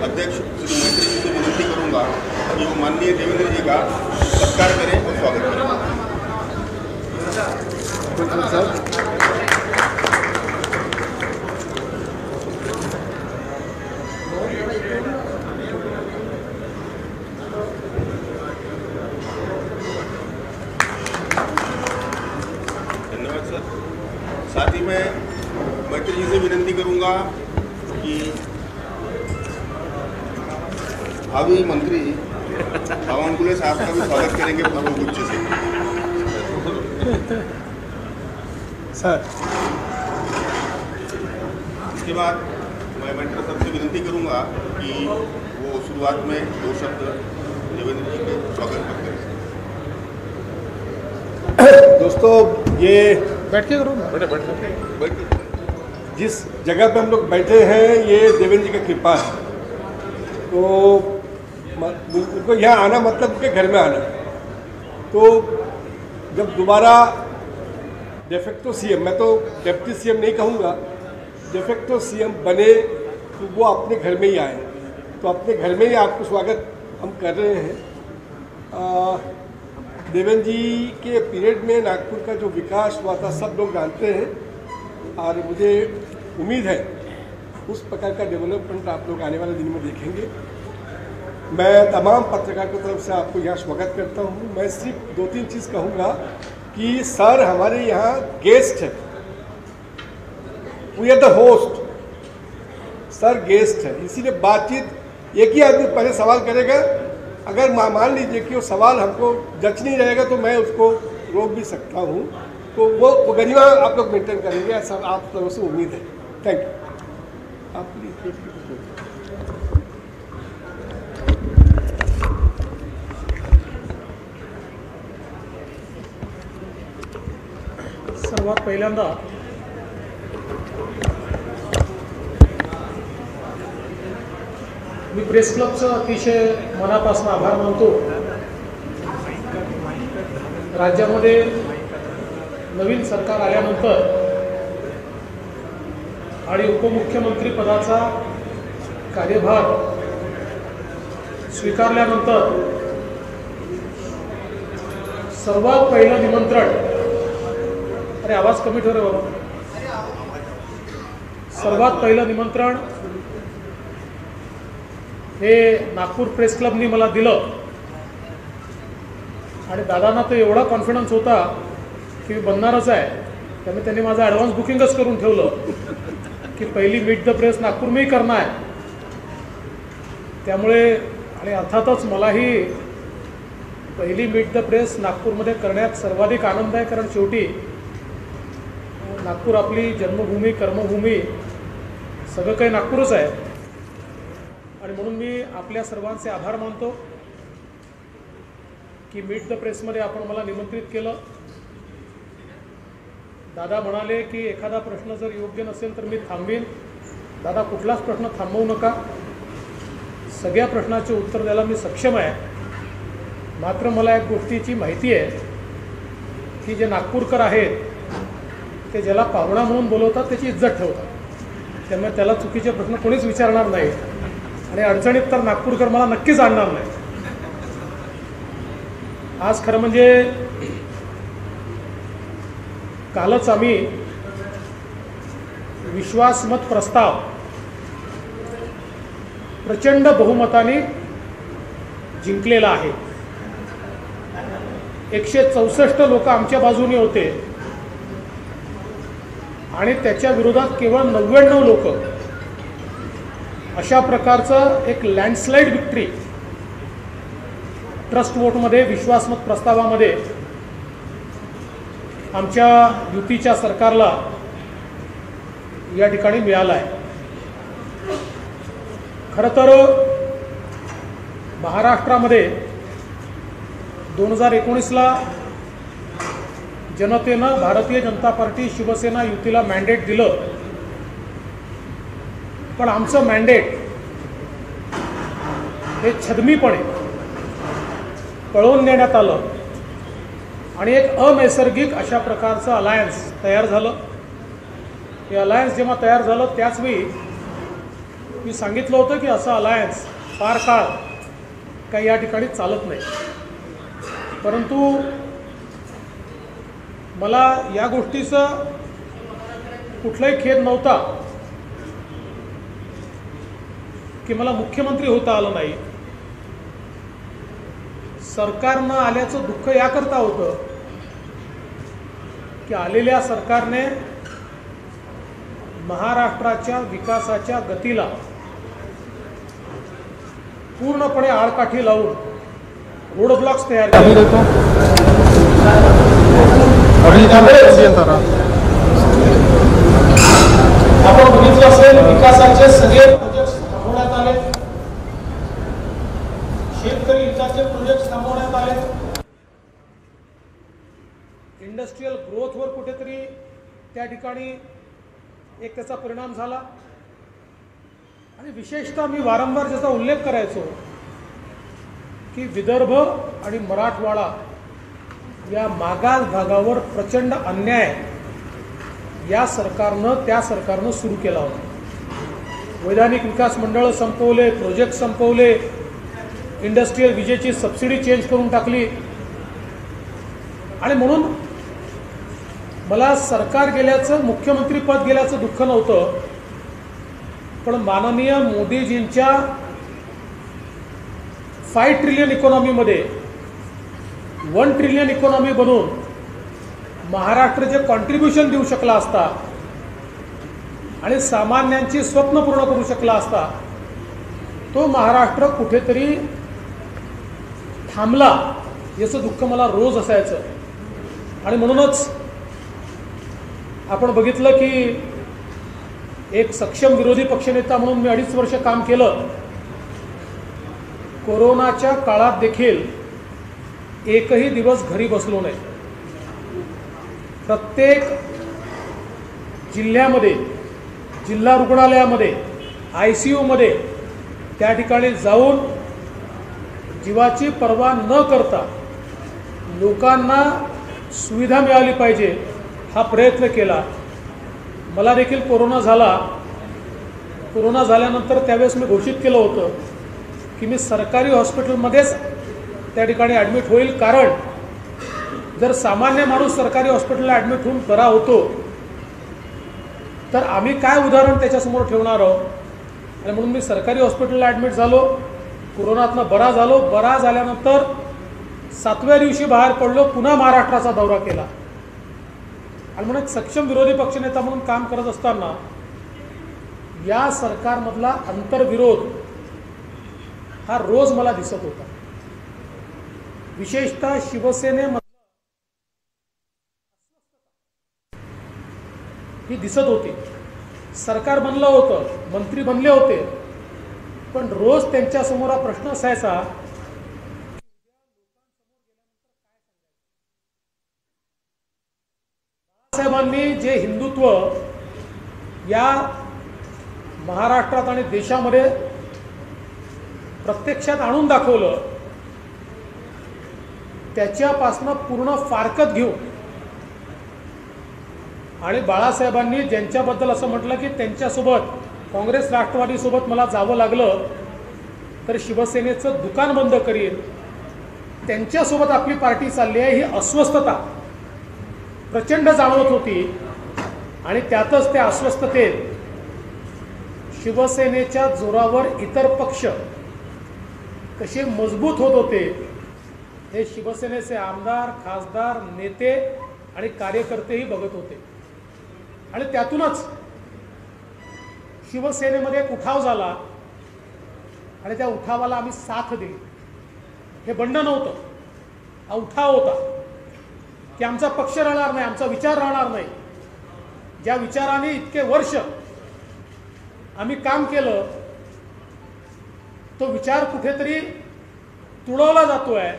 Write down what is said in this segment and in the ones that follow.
अध्यक्ष श्री मैत्री जी से विनती करूंगा कि वो माननीय देवेंद्र जी का सत्कार करें और स्वागत करें। धन्यवाद सर। साथ ही मैं मैत्री जी से विनती करूंगा कि भावी मंत्री बावनकुले साहब का भी स्वागत करेंगे पुष्पगुच्छ से। सर इसके बाद मैं मेंटर साहब से विनती करूंगा कि वो शुरुआत में 2 शब्द देवेंद्र जी के स्वागत पर करें। दोस्तों, ये बैठ के करो ना। बैठ जिस जगह पे हम लोग बैठे हैं ये देवेंद्र जी की कृपा है। तो उनको यहाँ आना मतलब उनके घर में आना। तो जब दोबारा डेफेक्टो सीएम, मैं तो डेप्टी सीएम नहीं कहूँगा, डेफेक्टो सीएम बने तो वो अपने घर में ही आए। तो अपने घर में ही आपको स्वागत हम कर रहे हैं। देवेंद्र जी के पीरियड में नागपुर का जो विकास हुआ था सब लोग जानते हैं और मुझे उम्मीद है उस प्रकार का डेवलपमेंट आप लोग आने वाले दिन में देखेंगे। मैं तमाम पत्रकार की तरफ से आपको यहाँ स्वागत करता हूँ। मैं सिर्फ 2-3 चीज़ कहूँगा कि सर हमारे यहाँ गेस्ट है, we are the host, sir guest है, इसीलिए बातचीत एक ही आदमी पहले सवाल करेगा। अगर मान लीजिए कि वो सवाल हमको जच नहीं रहेगा तो मैं उसको रोक भी सकता हूँ। तो वो गरिमा आप लोग मेंटेन करेंगे, ऐसा आप लोगों से उम्मीद है। Thank you. आप प्लीज सर्वात पहिल्यांदा मी प्रेस क्लबचं अतिशय मनापासून आभार मानतो। राज्यामध्ये नवीन सरकार आल्यानंतर आणि उपमुख्यमंत्री पदाचा कार्यभार स्वीकारल्यानंतर सर्वात पहिलं निमंत्रण, अरे आवाज कमी ठेव रे बाबा, सर्वात पहिलं निमंत्रण हे नागपूर प्रेस क्लबनी मला दिलं आणि दादांना तर एवढा कॉन्फिडन्स होता की मी बनणारच आहे, त्यामुळे त्यांनी माझं ॲडव्हान्स बुकिंगच करून ठेवलं की पहिली मीट द प्रेस नागपूर में ही करना आहे। त्यामुळे आणि अर्थातच मलाही पहिली मीट द प्रेस नागपूरमध्ये करण्यात सर्वाधिक आनंद आहे, कारण शेवटी नागपूर आपली जन्मभूमी, कर्मभूमी, सगळं काही नागपूरच आहे। आणि म्हणून मी आपल्या सर्वांचे आभार मानतो की मीट द प्रेसमध्ये आपण मला निमंत्रित केलं। दादा म्हणाले की एखादा प्रश्न जर योग्य नसेल तर मी थांबवीन। दादा कुठलाच प्रश्न थांबवू नका, सगळ्या प्रश्नाचे उत्तर द्यायला मी सक्षम आहे। मात्र मला एक गोष्टीची माहिती आहे की जे नागपूरकर आहेत ते ज्याला पाहुणा म्हणून बोलवतात त्याची इज्जत ठेवतात, त्यामुळे त्याला चुकीचे प्रश्न कोणीच विचारणार नाही आणि अडचणीत तर नागपूरकर मला नक्कीच आणणार नाही। आज खरं म्हणजे कालच आम्ही विश्वासमत प्रस्ताव प्रचंड बहुमताने जिंकलेला आहे। 164 लोक आमच्या बाजूने होते आणि त्याच्या विरोधात केवळ 99 लोक, अशा प्रकारचं एक लँडस्लाइड विक्ट्री ट्रस्ट वोटमध्ये, विश्वासमत प्रस्तावामध्ये आमच्या युतीच्या सरकारला या ठिकाणी मिळाला आहे। खरं तर महाराष्ट्रामध्ये 2019ला जनतेनं भारतीय जनता पार्टी, शिवसेना युतीला मॅन्डेट दिलं, पण आमचं मॅन्डेट हे छद्मीपणे पळवून नेण्यात आलं आणि एक अनैसर्गिक अशा प्रकारचं अलायन्स तयार झालं। हे अलायन्स जेव्हा तयार झालं त्याच वेळी मी सांगितलं होतं की असं अलायन्स फार काळ काही या ठिकाणी चालत नाही, परंतु मला या गोष्टीचा कुठलाही खेद नव्हता की मला मुख्यमंत्री होता आलं नाही. सरकार न आल्याचं दुःख याकरता होतं की आलेल्या सरकारने महाराष्ट्राच्या विकासाच्या गतीला पूर्णपणे आडकाठी लावून रोड ब्लॉक्स तयार केले. आपण बघितलं असेल विकासाचे सगळे प्रोजेक्ट थांबवण्यात आले, शेतकरी हिताचे प्रोजेक्ट थांबवण्यात आले, इंडस्ट्रियल ग्रोथवर कुठेतरी त्या ठिकाणी एक त्याचा परिणाम झाला. आणि विशेषतः मी वारंवार ज्याचा उल्लेख करायचो की विदर्भ आणि मराठवाडा या मागास भागावर प्रचंड अन्याय या सरकारनं त्या सरकारनं सुरू केला होता. वैधानिक विकास मंडळ संपवले, प्रोजेक्ट संपवले, इंडस्ट्रियल विजेची सबसिडी चेंज करून टाकली. आणि म्हणून मला सरकार गेल्याचं, मुख्यमंत्री पद गेल्याचं दुःख नव्हतं, पण माननीय मोदीजींच्या 5 ट्रिलियन इकॉनॉमीमध्ये 1 ट्रिलियन इकॉनॉमी बनवून महाराष्ट्र जे कॉन्ट्रीब्युशन देऊ शकला असता आणि सामान्यांची स्वप्न पूर्ण करू शकला असता, तो महाराष्ट्र कुठेतरी थांबला याचं दुःख मला रोज असायचं. आणि म्हणूनच आपण बघितलं की एक सक्षम विरोधी पक्षनेता म्हणून मी 2.5 वर्ष काम केलं. कोरोनाच्या काळात देखील एकही दिवस घरी बसलो नाही. प्रत्येक जिल्ह्यामध्ये, जिल्हा रुग्णालयामध्ये, ICUमध्ये त्या ठिकाणी जाऊन जीवाची पर्वा न करता लोकांना सुविधा मिळाली पाहिजे हा प्रयत्न केला. मला देखील कोरोना झाला. कोरोना झाल्यानंतर त्यावेळेस मी घोषित केलं होतं की मी सरकारी हॉस्पिटलमध्येच त्या ठिकाणी ॲडमिट होईल, कारण जर सामान्य माणूस सरकारी हॉस्पिटलला ॲडमिट होऊन बरा होतो तर आम्ही काय उदाहरण त्याच्यासमोर ठेवणार आहोत. आणि म्हणून मी सरकारी हॉस्पिटलला ॲडमिट झालो, कोरोनातनं बरा झालो. बरा झाल्यानंतर 7व्या दिवशी बाहेर पडलो, पुन्हा महाराष्ट्राचा दौरा केला. आणि म्हणून सक्षम विरोधी पक्षनेता म्हणून काम करत असताना या सरकारमधला आंतरविरोध हा रोज मला दिसत होता. विशेषतः शिवसेनेमध्ये ही दिसत होती. सरकार बनलं होतं, मंत्री बनले होते, पण रोज त्यांच्यासमोर हा प्रश्न असायचा, साहेबांनी जे हिंदुत्व या महाराष्ट्रात आणि देशामध्ये प्रत्यक्षात आणून दाखवलं, त्याच्यापासनं पूर्ण फारकत घेऊन आणि बाळासाहेबांनी ज्यांच्याबद्दल असं म्हटलं की त्यांच्यासोबत काँग्रेस राष्ट्रवादीसोबत मला जावं लागलं तर शिवसेनेचं दुकान बंद करीन, त्यांच्यासोबत आपली पार्टी चालली आहे, ही अस्वस्थता प्रचंड जाणवत होती. आणि त्यातच त्या अस्वस्थतेत शिवसेनेच्या जोरावर इतर पक्ष कसे मजबूत होत होते हे शिवसेनेचे आमदार, खासदार, नेते आणि कार्यकर्तेही बघत होते. आणि त्यातूनच शिवसेनेमध्ये एक उठाव झाला आणि त्या उठावाला आम्ही साथ दिली. हे बंड नव्हतं, हा उठाव होता की आमचा पक्ष राहणार नाही, आमचा विचार राहणार नाही. ज्या विचाराने इतके वर्ष आम्ही काम केलं तो विचार कुठेतरी तुडवला जातोय.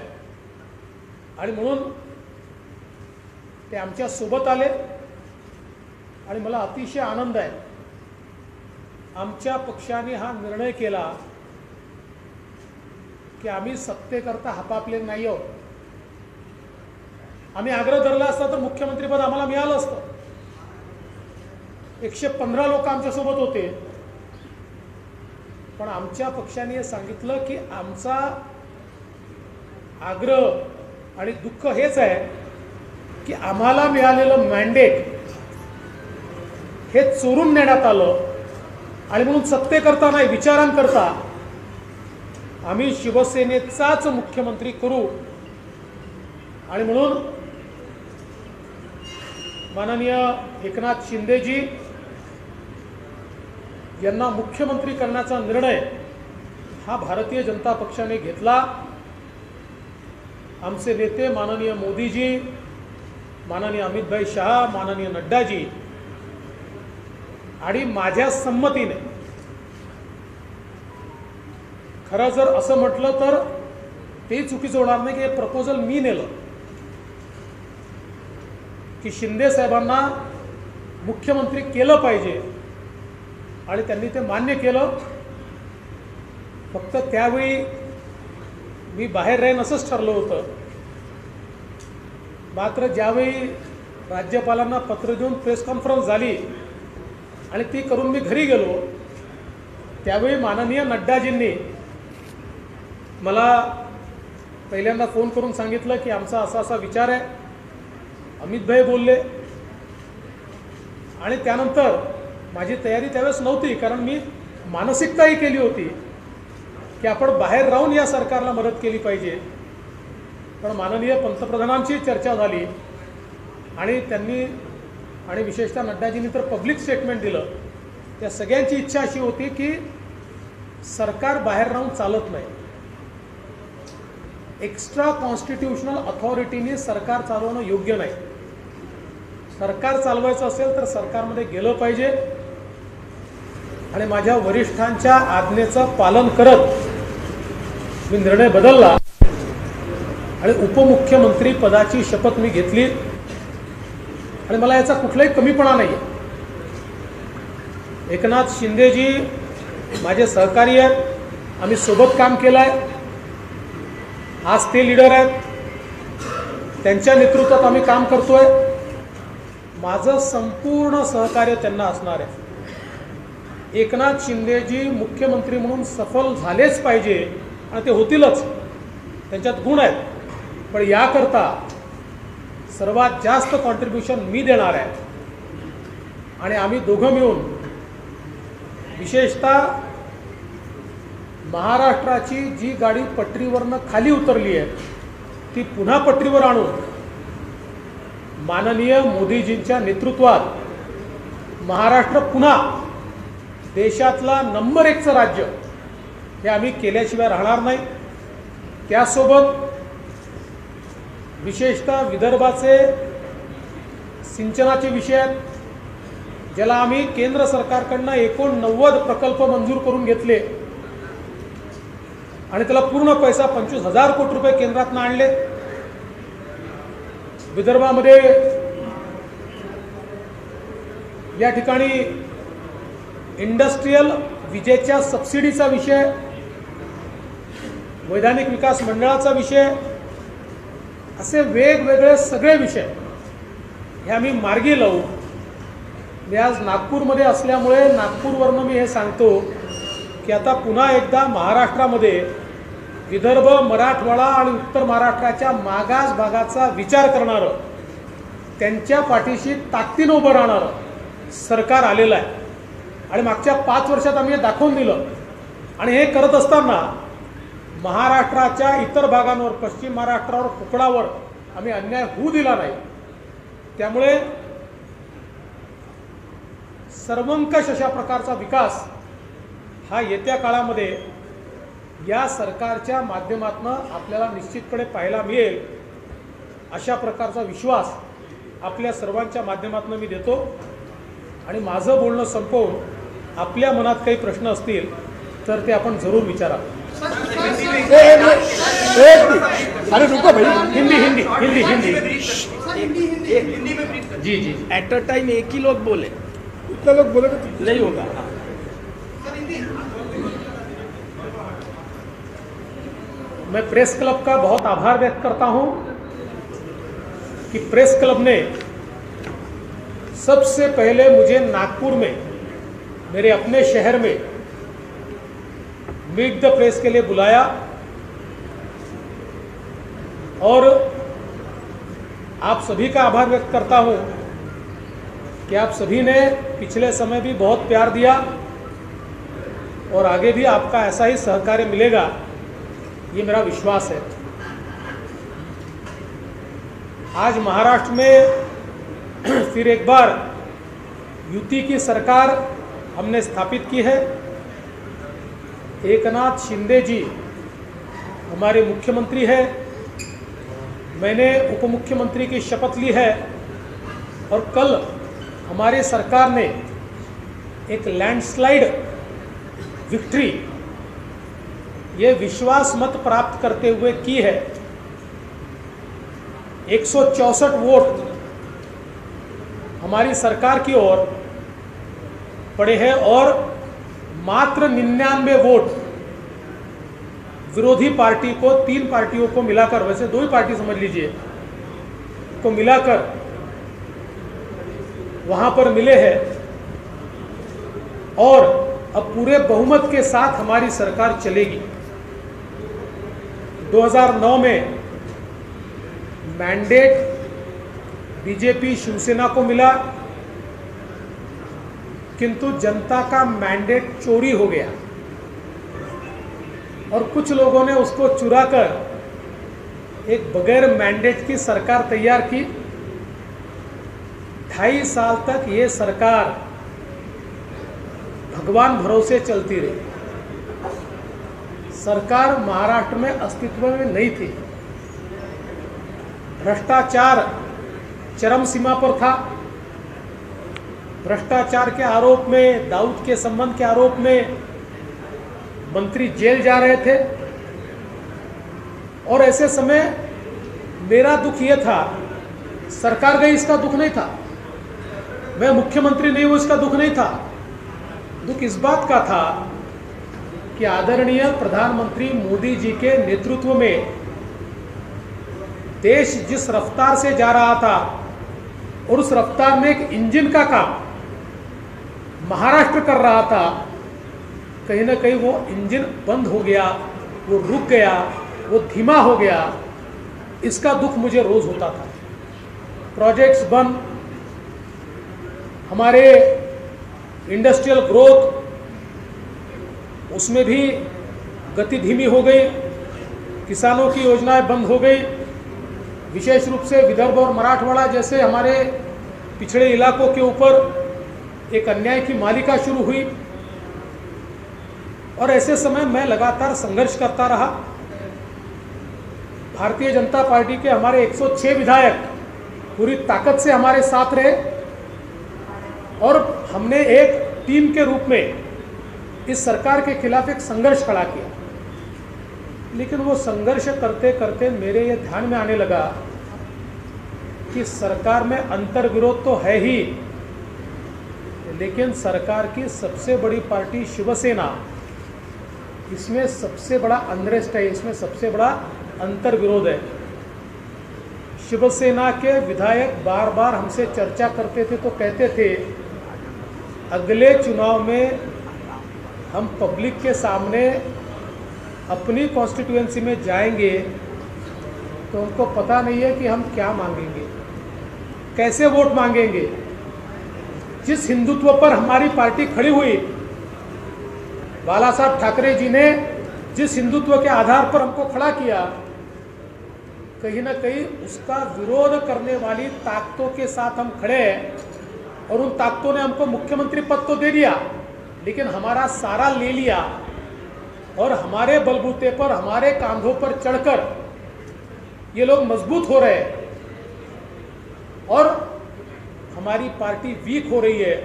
आणि म्हणून ते आमच्या सोबत आले आणि मला अतिशय आनंद आहे. आमच्या पक्षाने हा निर्णय केला की आम्ही सत्तेकरता हपापले नाही आहोत. आम्ही आग्रह धरला असता तर मुख्यमंत्रीपद आम्हाला मिळालं असतं. 115 लोक आमच्यासोबत होते. पण आमच्या पक्षाने सांगितलं की आमचा आग्रह आणि दुःख हेच आहे की आम्हाला मिळालेलं मॅन्डेट हे चोरून नेण्यात आलं आणि म्हणून सत्तेकरता नाही विचारांकरता आम्ही शिवसेनेचाच मुख्यमंत्री करू आणि म्हणून माननीय एकनाथ शिंदेजी यांना मुख्यमंत्री करण्याचा निर्णय हा भारतीय जनता पक्षाने घेतला। आमचे नेते माननीय मोदीजी, माननीय अमितभाई शाह, माननीय नड्डाजी आणि माझ्या संमतीने, खरं जर असं म्हटलं तर ते चुकीचं होणार नाही की हे प्रपोजल मी नेलं की शिंदे साहेबांना मुख्यमंत्री केलं पाहिजे आणि त्यांनी ते मान्य केलं। फक्त त्यावेळी मी बाहेर राहीन असंच ठरलं होतं, मात्र ज्यावेळी राज्यपालांना पत्र देऊन प्रेस कॉन्फरन्स झाली आणि ती करून मी घरी गेलो त्यावेळी माननीय नड्डाजींनी मला पहिल्यांदा फोन करून सांगितलं की आमचा असा असा विचार आहे। अमितभाई बोलले आणि त्यानंतर माझी तयारी त्यावेळेस नव्हती, कारण मी मानसिकताही केली होती की आपण बाहेर राहून या सरकारला मदत केली पाहिजे। पण माननीय पंतप्रधानांची चर्चा झाली आणि त्यांनी आणि विशेषतः नड्डाजींनी तर पब्लिक स्टेटमेंट दिलं। त्या सगळ्यांची इच्छा अशी होती की सरकार बाहेर राहून चालत नाही, एक्स्ट्रा कॉन्स्टिट्यूशनल अथॉरिटीने सरकार चालवणं योग्य नाही। सरकार चालवायचं असेल तर सरकारमध्ये गेलं पाहिजे आणि माझ्या वरिष्ठांच्या आज्ञेचं पालन करत मी निर्णय बदलला आणि उपमुख्यमंत्री पदाची शपथ मी घेतली आणि मला याचा कुठलाही कमीपणा नाही आहे। एकनाथ शिंदेजी माझे सहकारी आहेत, आम्ही सोबत काम केलं आहे, आज ते लीडर आहेत, त्यांच्या नेतृत्वात आम्ही काम करतोय, माझं संपूर्ण सहकार्य त्यांना असणार आहे। एकनाथ शिंदेजी मुख्यमंत्री म्हणून सफल झालेच पाहिजे आणि ते होतीलच, त्यांच्यात गुण आहेत, पण याकरता सर्वात जास्त कॉन्ट्रीब्युशन मी देणार आहे आणि आम्ही दोघं मिळून विशेषतः महाराष्ट्राची जी गाडी पटरीवरनं खाली उतरली आहे ती पुन्हा पटरीवर आणून माननीय मोदीजींच्या नेतृत्वात महाराष्ट्र पुन्हा देशातला नंबर 1चं राज्य हे आम्ही केल्याशिवाय राहणार नाही। त्यासोबत विशेषतः विदर्भाचे सिंचनाचे विषय आहेत, ज्याला आम्ही केंद्र सरकारकडनं 89 प्रकल्प मंजूर करून घेतले आणि त्याला पूर्ण पैसा 25,000 कोटी रुपये केंद्रातून आणले। विदर्भामध्ये या ठिकाणी इंडस्ट्रियल विजेच्या सबसिडीचा विषय, वैधानिक विकास मंडळाचा विषय, असे वेगवेगळे सगळे विषय हे आम्ही मार्गी लावू। मी आज नागपूरमध्ये असल्यामुळे नागपूरवरनं मी हे सांगतो की आता पुन्हा एकदा महाराष्ट्रामध्ये विदर्भ, मराठवाडा आणि उत्तर महाराष्ट्राच्या मागास भागाचा विचार करणारं, त्यांच्या पाठीशी ताकदीनं उभं राहणारं सरकार आलेलं आहे आणि मागच्या 5 वर्षात आम्ही हे दाखवून दिलं। आणि हे करत असताना महाराष्ट्राच्या इतर भागांवर, पश्चिम महाराष्ट्रावर, कोकणावर आम्ही अन्याय होऊ दिला नाही। त्यामुळे सर्वंकष अशा प्रकारचा विकास हा येत्या काळामध्ये या सरकारच्या माध्यमातून आपल्याला निश्चितपणे पाहायला मिळेल, अशा प्रकारचा विश्वास आपल्या सर्वांच्या माध्यमातून मी देतो। आणि माझं बोलणं संपवून आपल्या मनात काही प्रश्न असतील तर ते आपण जरूर विचारा। अरे रुको भाई, हिंदी हिंदी हिंदी हिंदी जी जी एट अ टाइम एक ही लोग बोले, इतना लोग बोले तो नहीं होगा। मैं प्रेस क्लब का बहुत आभार व्यक्त करता हूं कि प्रेस क्लब ने सबसे पहले मुझे नागपुर में, मेरे अपने शहर में मीट द प्रेस के लिए बुलाया और आप सभी का आभार व्यक्त करता हूं कि आप सभी ने पिछले समय भी बहुत प्यार दिया और आगे भी आपका ऐसा ही सहकार्य मिलेगा, ये मेरा विश्वास है। आज महाराष्ट्र में फिर एक बार युति की सरकार हमने स्थापित की है। एकनाथ शिंदे जी हमारे मुख्यमंत्री है, मैंने उप मुख्यमंत्री की शपथ ली है और कल हमारी सरकार ने एक लैंडस्लाइड विक्ट्री, ये विश्वास मत प्राप्त करते हुए की है। 164 वोट हमारी सरकार की ओर पड़े हैं और मात्र 99 वोट विरोधी पार्टी को, 3 पार्टियों को मिलाकर, वैसे 2 ही पार्टी समझ लीजिए, को मिलाकर वहां पर मिले हैं और अब पूरे बहुमत के साथ हमारी सरकार चलेगी। 2009 में मैंडेट बीजेपी शिवसेना को मिला, किंतु जनता का मैंडेट चोरी हो गया और कुछ लोगों ने उसको चुराकर एक बगैर मैंडेट की सरकार तैयार की। 2.5 साल तक ये सरकार भगवान भरोसे चलती रही। सरकार महाराष्ट्र में अस्तित्व में नहीं थी, भ्रष्टाचार चरम सीमा पर था। भ्रष्टाचार के आरोप में, दाऊद के संबंध के आरोप में मंत्री जेल जा रहे थे और ऐसे समय मेरा दुख यह था, सरकार गई इसका दुख नहीं था, मैं मुख्यमंत्री नहीं हूं इसका दुख नहीं था। दुख इस बात का था कि आदरणीय प्रधानमंत्री मोदी जी के नेतृत्व में देश जिस रफ्तार से जा रहा था और उस रफ्तार में एक इंजन का काम महाराष्ट्र कर रहा था, कहीं ना कहीं वो इंजन बंद हो गया, वो रुक गया, वो धीमा हो गया। इसका दुख मुझे रोज होता था। प्रोजेक्ट्स बंद, हमारे इंडस्ट्रियल ग्रोथ, उसमें भी गति धीमी हो गई, किसानों की योजनाएं बंद हो गई। विशेष रूप से विदर्भ और मराठवाड़ा जैसे हमारे पिछड़े इलाकों के ऊपर एक अन्याय की मालिका शुरू हुई और ऐसे समय मैं लगातार संघर्ष करता रहा। भारतीय जनता पार्टी के हमारे 106 विधायक पूरी ताकत से हमारे साथ रहे और हमने एक टीम के रूप में इस सरकार के खिलाफ एक संघर्ष खड़ा किया। लेकिन वो संघर्ष करते करते मेरे ये ध्यान में आने लगा कि सरकार में अंतर्विरोध तो है ही, लेकिन सरकार की सबसे बड़ी पार्टी शिवसेना, इसमें सबसे बड़ा अनरेस्ट है, इसमें सबसे बड़ा अंतर्विरोध है। शिवसेना के विधायक बार बार हमसे चर्चा करते थे तो कहते थे अगले चुनाव में हम पब्लिक के सामने अपनी कॉन्स्टिट्यूएंसी में जाएंगे तो उनको पता नहीं है कि हम क्या मांगेंगे, कैसे वोट मांगेंगे। जिस हिंदुत्व पर हमारी पार्टी खड़ी हुई, बाला साहब ठाकरे जी ने जिस हिंदुत्व के आधार पर हमको खड़ा किया, कहीं ना कहीं उसका विरोध करने वाली ताकतों के साथ हम खड़े हैं और उन ताकतों ने हमको मुख्यमंत्री पद तो दे दिया, लेकिन हमारा सारा ले लिया और हमारे बलबूते पर, हमारे कांधों पर चढ़कर ये लोग मजबूत हो रहे हैं और हमारी पार्टी वीक हो रही है।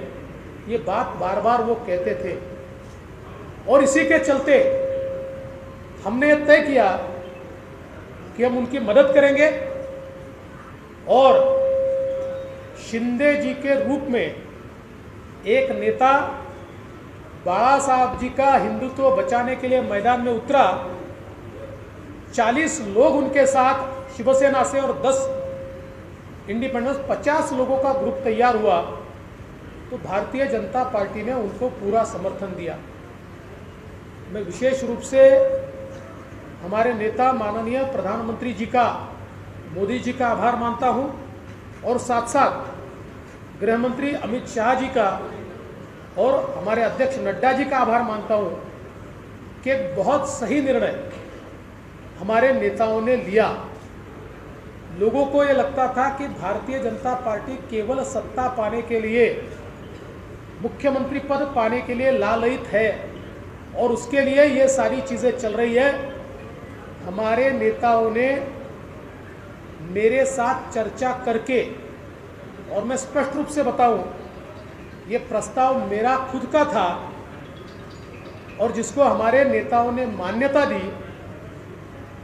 ये बात बार बार वो कहते थे और इसी के चलते हमने तय किया कि हम उनकी मदद करेंगे और शिंदे जी के रूप में एक नेता बाला साहब जी का हिंदुत्व बचाने के लिए मैदान में उतरा। 40 लोग उनके साथ शिवसेना से और 10 इंडिपेंडेंस, 50 लोगों का ग्रुप तैयार हुआ तो भारतीय जनता पार्टी ने उनको पूरा समर्थन दिया। मैं विशेष रूप से हमारे नेता माननीय प्रधानमंत्री जी का, मोदी जी का आभार मानता हूं और साथ साथ गृह मंत्री अमित शाह जी का और हमारे अध्यक्ष नड्डा जी का आभार मानता हूं कि बहुत सही निर्णय हमारे नेताओं ने लिया। लोगों को ये लगता था कि भारतीय जनता पार्टी केवल सत्ता पाने के लिए, मुख्यमंत्री पद पाने के लिए लालयित है और उसके लिए ये सारी चीज़ें चल रही है। हमारे नेताओं ने मेरे साथ चर्चा करके, और मैं स्पष्ट रूप से बताऊं, ये प्रस्ताव मेरा खुद का था और जिसको हमारे नेताओं ने मान्यता दी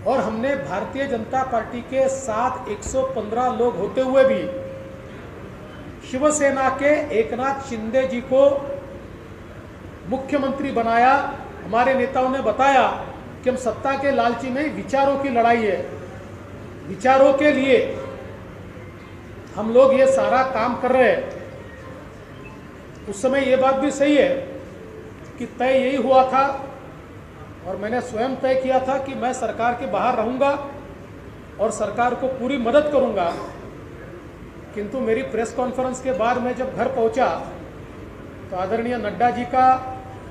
और हमने भारतीय जनता पार्टी के साथ 115 लोग होते हुए भी शिवसेना के एकनाथ शिंदे जी को मुख्यमंत्री बनाया। हमारे नेताओं ने बताया कि हम सत्ता के लालची नहीं, विचारों की लड़ाई है, विचारों के लिए हम लोग ये सारा काम कर रहे हैं। उस समय ये बात भी सही है कि तय यही हुआ था और मैंने स्वयं तय किया था कि मैं सरकार के बाहर रहूंगा और सरकार को पूरी मदद करूंगा। किंतु मेरी प्रेस कॉन्फ्रेंस के बाद मैं जब घर पहुंचा तो आदरणीय नड्डा जी का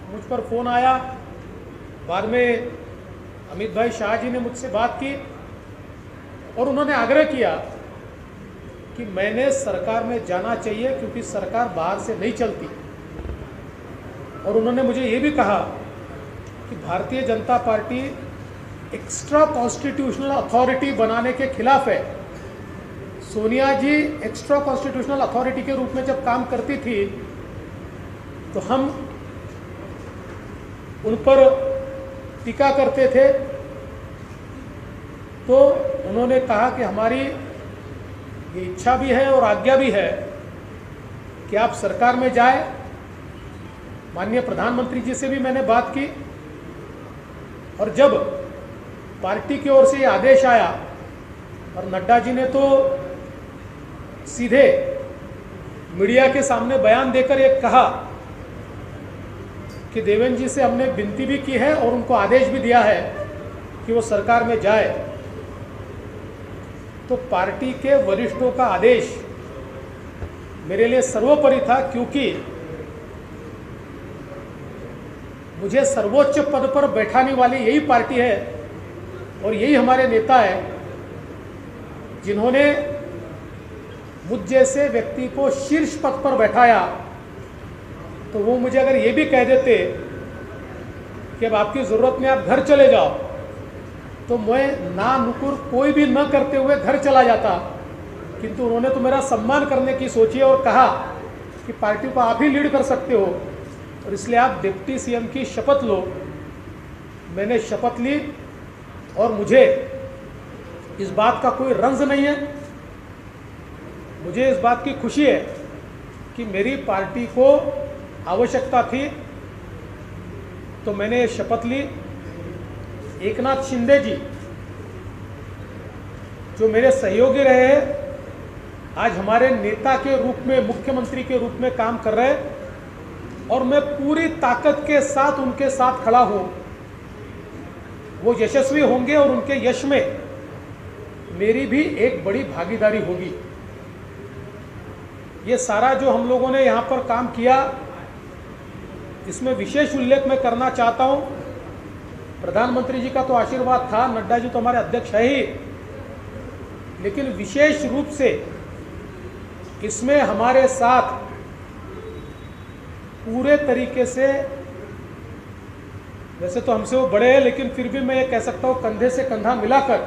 मुझ पर फ़ोन आया, बाद में अमित भाई शाह जी ने मुझसे बात की और उन्होंने आग्रह किया कि मैंने सरकार में जाना चाहिए क्योंकि सरकार बाहर से नहीं चलती। और उन्होंने मुझे ये भी कहा कि Bharatiya Janata party extra constitutional authority बनाने के खिलाफ है। सोनिया जी एक्स्ट्रा कॉन्स्टिट्यूशनल अथॉरिटी के रूप में जब काम करती थी तो हम उन पर टीका करते थे, तो उन्होंने कहा कि हमारी ये इच्छा भी है और आज्ञा भी है कि आप सरकार में जाए। माननीय प्रधानमंत्री जी से भी मैंने बात की और जब पार्टी की ओर से ये आदेश आया और नड्डा जी ने तो सीधे मीडिया के सामने बयान देकर ये कहा कि देवेंद्र जी से हमने विनती भी की है और उनको आदेश भी दिया है कि वो सरकार में जाए, तो पार्टी के वरिष्ठों का आदेश मेरे लिए सर्वोपरि था, क्योंकि मुझे सर्वोच्च पद पर बैठाने वाली यही पार्टी है और यही हमारे नेता है जिन्होंने मुझ जैसे व्यक्ति को शीर्ष पद पर बैठाया। तो वो मुझे अगर ये भी कह देते कि अब आपकी ज़रूरत में आप घर चले जाओ, तो मैं ना नुकुर कोई भी न करते हुए घर चला जाता। किंतु उन्होंने तो मेरा सम्मान करने की सोची और कहा कि पार्टी को आप ही लीड कर सकते हो और इसलिए आप डिप्टी सीएम की शपथ लो। मैंने शपथ ली और मुझे इस बात का कोई रंज नहीं है, मुझे इस बात की खुशी है कि मेरी पार्टी को आवश्यकता थी तो मैंने ये शपथ ली। एकनाथ शिंदे जी जो मेरे सहयोगी रहे हैं, आज हमारे नेता के रूप में, मुख्यमंत्री के रूप में काम कर रहे हैं और मैं पूरी ताकत के साथ उनके साथ खड़ा हूं। वो यशस्वी होंगे और उनके यश में मेरी भी एक बड़ी भागीदारी होगी। ये सारा जो हम लोगों ने यहाँ पर काम किया, इसमें विशेष उल्लेख मैं करना चाहता हूँ। प्रधानमंत्री जी का तो आशीर्वाद था, नड्डा जी तो हमारे अध्यक्ष है ही, लेकिन विशेष रूप से इसमें हमारे साथ पूरे तरीके से, वैसे तो हमसे वो बड़े हैं लेकिन फिर भी मैं ये कह सकता हूँ कंधे से कंधा मिलाकर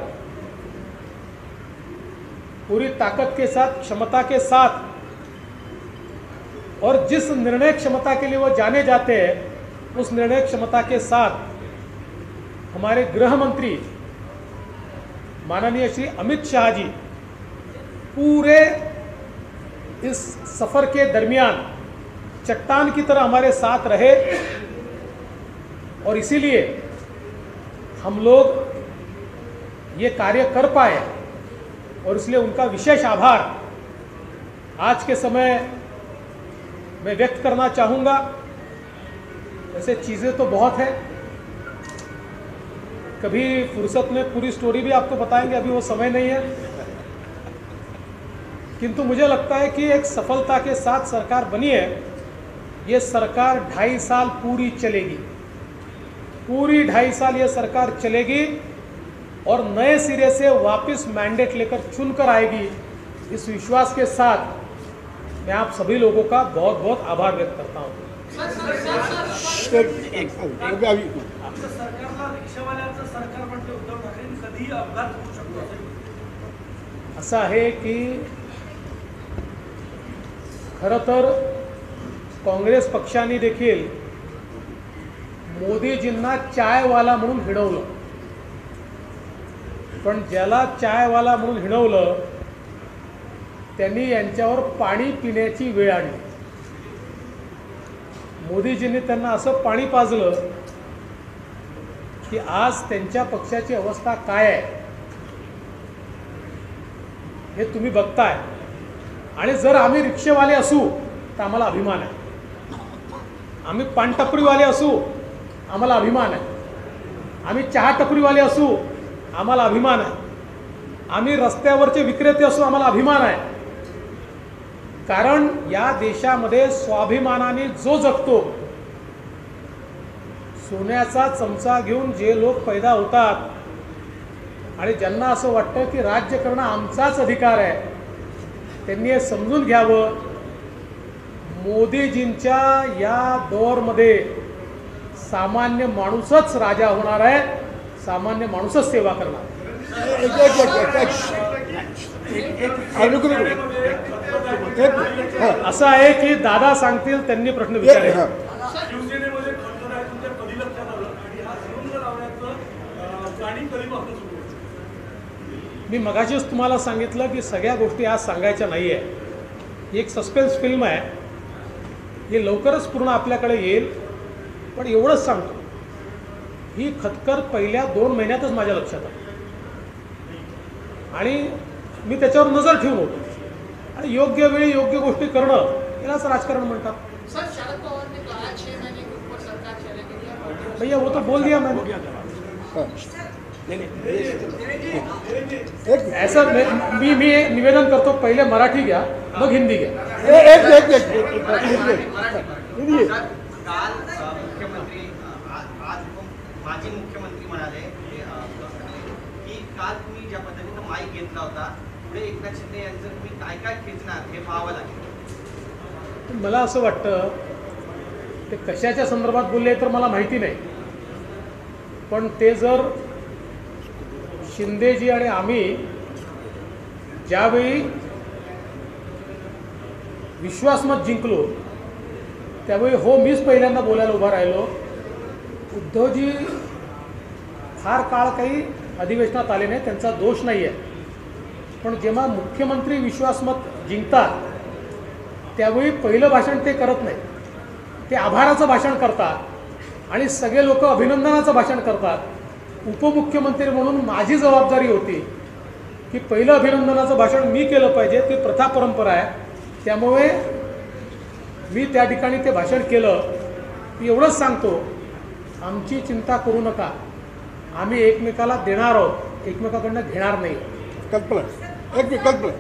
पूरी ताकत के साथ, क्षमता के साथ, और जिस निर्णय क्षमता के लिए वो जाने जाते हैं उस निर्णय क्षमता के साथ हमारे गृह मंत्री माननीय श्री अमित शाह जी पूरे इस सफर के दरमियान चट्टान की तरह हमारे साथ रहे और इसीलिए हम लोग ये कार्य कर पाए और इसलिए उनका विशेष आभार आज के समय मैं व्यक्त करना चाहूँगा। वैसे चीज़ें तो बहुत हैं कभी फुर्सत में पूरी स्टोरी भी आपको बताएंगे, अभी वो समय नहीं है। किंतु मुझे लगता है कि एक सफलता के साथ सरकार बनी है। ये सरकार 2.5 साल पूरी चलेगी, पूरी 2.5 साल ये सरकार चलेगी और नए सिरे से वापस मैंडेट लेकर चुनकर आएगी। इस विश्वास के साथ मैं आप सभी लोगों का बहुत बहुत आभार व्यक्त करता हूँ। असं आहे की खरं तर काँग्रेस पक्षाने देखील मोदीजींना चायवाला म्हणून हिणवलं, पण ज्याला चायवाला म्हणून हिणवलं त्यांनी यांच्यावर पाणी पिण्याची वेळ आणली। मोदीजींनी त्यांना असं पाणी पाजलं की आज त्यांच्या पक्षाची अवस्था काय आहे हे तुम्ही बघताय। आणि जर आम्ही रिक्षेवाले असू तर आम्हाला अभिमान आहे, आम्ही पान टपरीवाले असू आम्हाला अभिमान आहे, आम्ही चहा टपरीवाले असू आम्हाला अभिमान आहे, आम्ही रस्त्यावरचे विक्रेते असू आम्हाला अभिमान आहे। कारण या देशामध्ये स्वाभिमानाने जो जगतो, सोन्याचा चमचा घेऊन जे लोक पैदा होतात आणि ज्यांना असं वाटतं की राज्य करणं आमचाच अधिकार आहे, त्यांनी हे समजून घ्यावं। मोदीजींच्या या दौरमध्ये सामान्य माणूसच राजा होणार आहे, सामान्य माणूसच सेवा करणार। असं आहे की दादा सांगतील त्यांनी प्रश्न विचारले। मी मगाशीच तुम्हाला सांगितलं की सगळ्या गोष्टी आज सांगायच्या नाही आहे। ही एक सस्पेन्स फिल्म आहे, ही लवकरच पूर्ण आपल्याकडे येईल। पण एवढंच सांगतो, ही खतखत पहिल्या 2 महिन्यातच माझ्या लक्षात आली आणि मी त्याच्यावर नजर ठेवून होतो। आणि योग्य वेळी योग्य गोष्टी करणं यालाच राजकारण म्हणतात। सर, शरद पवार ने कहा 6 महीने के ऊपर सरकार चलेगी। भैया वो तो बोल दिया मैंने। ऐसा मी निवेदन करतो, पहिले मराठी घ्या मग हिंदी घ्या। काल मुख्यमंत्री आज माजी मुख्यमंत्री म्हणाले की काल तुम्ही ज्या पद्धतीनं माईक घेतला होता, पुढे एकनाथ शिंदे यांचं तुम्ही काय काय खेचणार हे पाहावं लागेल। मला असं वाटतं ते कशाच्या संदर्भात बोलले तर मला माहिती नाही, पण ते जर शिंदेजी आणि आम्ही ज्यावेळी विश्वासमत जिंकलो त्यावेळी हो मीच पहिल्यांदा बोलायला उभा राहिलो। उद्धवजी फार काळ काही अधिवेशनात आले नाही, त्यांचा दोष नाही आहे, पण जेव्हा मुख्यमंत्री विश्वासमत जिंकतात त्यावेळी पहिलं भाषण ते करत नाही, ते आभाराचं भाषण करतात आणि सगळे लोक अभिनंदनाचं भाषण करतात। उपमुख्यमंत्री म्हणून माझी जबाबदारी होती की पहिलं अभिनंदनाचं भाषण मी केलं पाहिजे, ती प्रथा परंपरा आहे। त्यामुळे मी त्या ठिकाणी ते भाषण केलं। एवढंच सांगतो, आमची चिंता करू नका, आम्ही एकमेकाला देणार आहोत, एकमेकाकडनं घेणार नाही। कल्पना एक कल्पना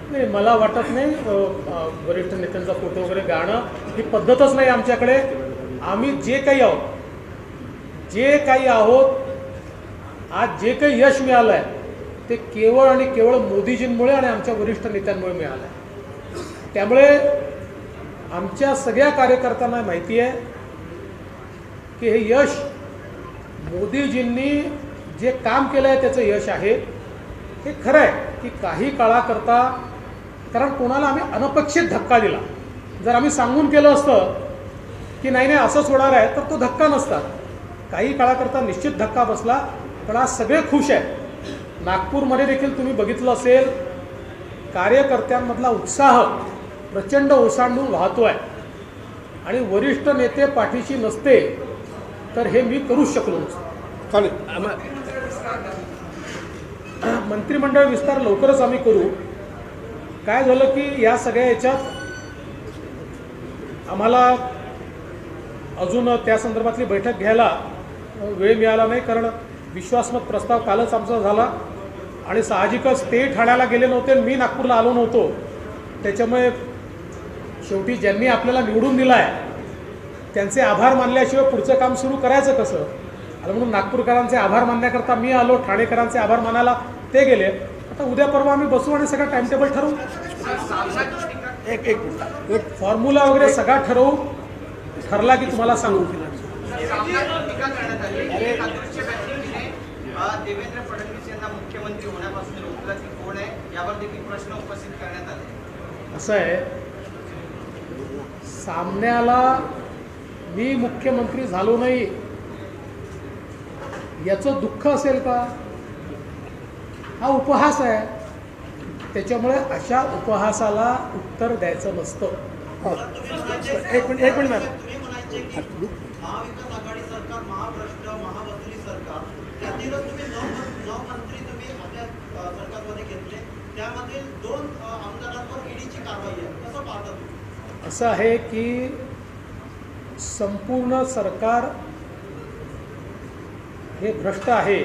नाही, मला वाटत नाही वरिष्ठ नेत्यांचा फोटो वगैरे गाणं ही पद्धतच नाही आमच्याकडे। आम्ही जे काही आहोत, आज जे काही यश मिळालं आहे ते केवळ आणि केवळ मोदीजींमुळे आणि आमच्या वरिष्ठ नेत्यांमुळे मिळालं आहे। त्यामुळे आमच्या सगळ्या कार्यकर्त्यांना माहिती आहे की हे यश मोदीजींनी जे काम केलं आहे त्याचं यश आहे। हे खरं आहे की काही काळाकरता, कारण कोणाला आम्ही अनपेक्षित धक्का दिला, जर आम्ही सांगून केलं असतं की नाही नाही असंच होणार आहे तर तो धक्का नसता। काही काळाकरता निश्चित धक्का बसला, पण आज सगळे खुश आहेत। नागपूरमध्ये देखील तुम्ही बघितलं असेल, कार्यकर्त्यांमधला उत्साह प्रचंड ओसांडून वाहतो आहे आणि वरिष्ठ नेते पाठीशी नसते तर हे मी करूच शकलो नसतो. चालेल. मंत्रिमंडळ विस्तार लवकरच आम्ही करू. काय झालं की या सगळ्या याच्यात आम्हाला अजून त्या संदर्भातली बैठक घ्यायला वेळ मिळाला नाही, कारण विश्वासमत प्रस्ताव कालच आमचा झाला आणि साहजिकच ते ठाण्याला गेले नव्हते आणि मी नागपूरला आलो नव्हतो. त्याच्यामुळे शेवटी ज्यांनी आपल्याला निवडून दिला आहे त्यांचे आभार मानल्याशिवाय पुढचं काम सुरू करायचं कसं, आणि म्हणून नागपूरकरांचे आभार मानण्याकरता मी आलो, ठाणेकरांचे आभार मानायला ते गेले. आता उद्या परवा आम्ही बसू आणि सगळं टाइमटेबल ठरवू, एक फॉर्म्युला वगैरे सगळा ठरवू. ठरला की तुम्हाला सांगू. टीका करण्यात आली की काँग्रेसच्या बॅनर्जीने देवेंद्र फडणवीस यांना मुख्यमंत्री होण्यापासून रोखलं की कोण आहे यावर देखील प्रश्न उपस्थित करण्यात आले. असं आहे, सामन्याला मी मुख्यमंत्री झालो नाही याचं दुःख असेल का? हा उपहास आहे. त्याच्यामुळे अशा उपहासाला उत्तर द्यायचं नसतं. एक मिनिट मॅम. महाविकास आघाडी सरकार महाभ्रष्ट महावसुली सरकार त्यातीलच तुम्ही 9 मंत्री तुम्ही आपल्या सरकारमध्ये घेतले, त्यामधील 2 आमदारांवर ईडीची कारवाई आहे. कसं पाहता तुम्ही? असं आहे की संपूर्ण सरकार हे भ्रष्ट आहे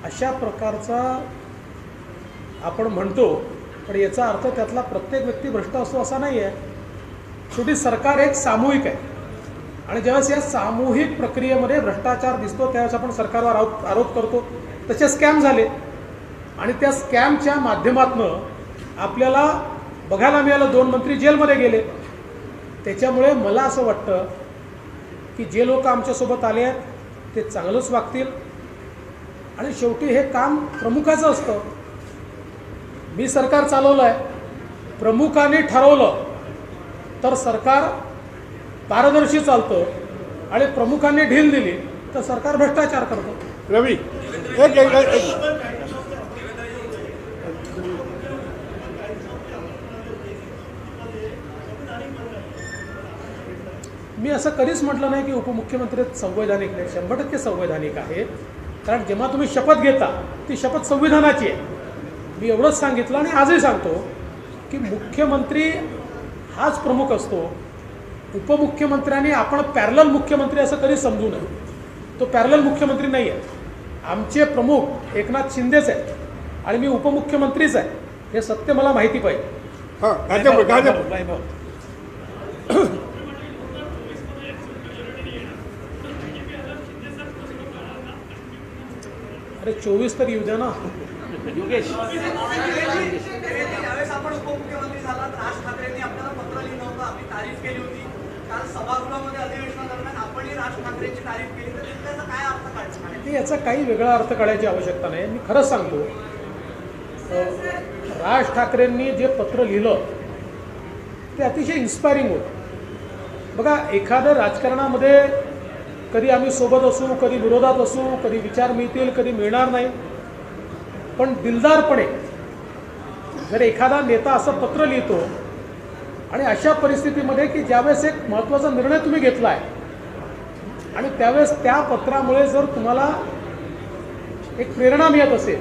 अशा प्रकारचा आपण म्हणतो, पण याचा अर्थ त्यातला प्रत्येक व्यक्ती भ्रष्ट असतो असा नाही आहे. शेवटी सरकार एक सामूहिक आहे आणि ज्यावेळेस या सामूहिक प्रक्रियेमध्ये भ्रष्टाचार दिसतो त्यावेळेस आपण सरकारवर आरोप करतो. तसे स्कॅम झाले आणि त्या स्कॅमच्या माध्यमातून आपल्याला बघायला मिळालं 2 मंत्री जेलमध्ये गेले. त्याच्यामुळे मला असं वाटतं की जे लोक आमच्यासोबत आले आहेत ते चांगलंच वागतील आणि शेवटी हे काम प्रमुखाचं असतं. मी सरकार चालवलं आहे, प्रमुखाने ठरवलं तर सरकार पारदर्शी चालतं आणि प्रमुखांनी ढील दिली तर सरकार भ्रष्टाचार करतं. रवी एक मी असं कधीच म्हटलं नाही की उपमुख्यमंत्री संवैधानिक नाही. 100% संवैधानिक आहे, कारण जेव्हा तुम्ही शपथ घेता ती शपथ संविधानाची आहे. मी एवढंच सांगितलं आणि आजही सांगतो की मुख्यमंत्री हाच प्रमुख असतो. उपमुख्यमंत्र्यांनी आपण पॅरलल मुख्यमंत्री असं कधी समजू नये. तो पॅरलल मुख्यमंत्री नाही आहे. आमचे प्रमुख एकनाथ शिंदेच आहेत आणि मी उपमुख्यमंत्रीच आहे. हे सत्य मला माहिती पाहिजे. हां अरे 24 तर येऊ द्या ना. योगेश यावेळेस आपण उपमुख्यमंत्री झालात, राज ठाकरेंनी आपल्याला पत्र लिहिलं होतं, आम्ही तारीफ केली होती. काल सभागृहामध्ये अधिवेशनादरम्यान आपणही राज ठाकरेंची तारीफ केली, तर त्याचा काय अर्थ काढायचा? याचा काही वेगळा अर्थ काढायची आवश्यकता नाही. मी खरंच सांगतो, राज ठाकरेंनी जे पत्र लिहिलं ते अतिशय इन्स्पायरिंग होतं. बघा, एखादं राजकारणामध्ये कधी आम्ही सोबत असू, कधी विरोधात असू, कधी विचार मिळतील, कधी मिळणार नाही, पण दिलदारपणे जर एखादा नेता असं पत्र लिहितो आणि अशा परिस्थितीमध्ये की ज्यावेळेस एक महत्त्वाचा निर्णय तुम्ही घेतला आहे आणि त्यावेळेस त्या पत्रामुळे जर तुम्हाला एक प्रेरणा मिळत असेल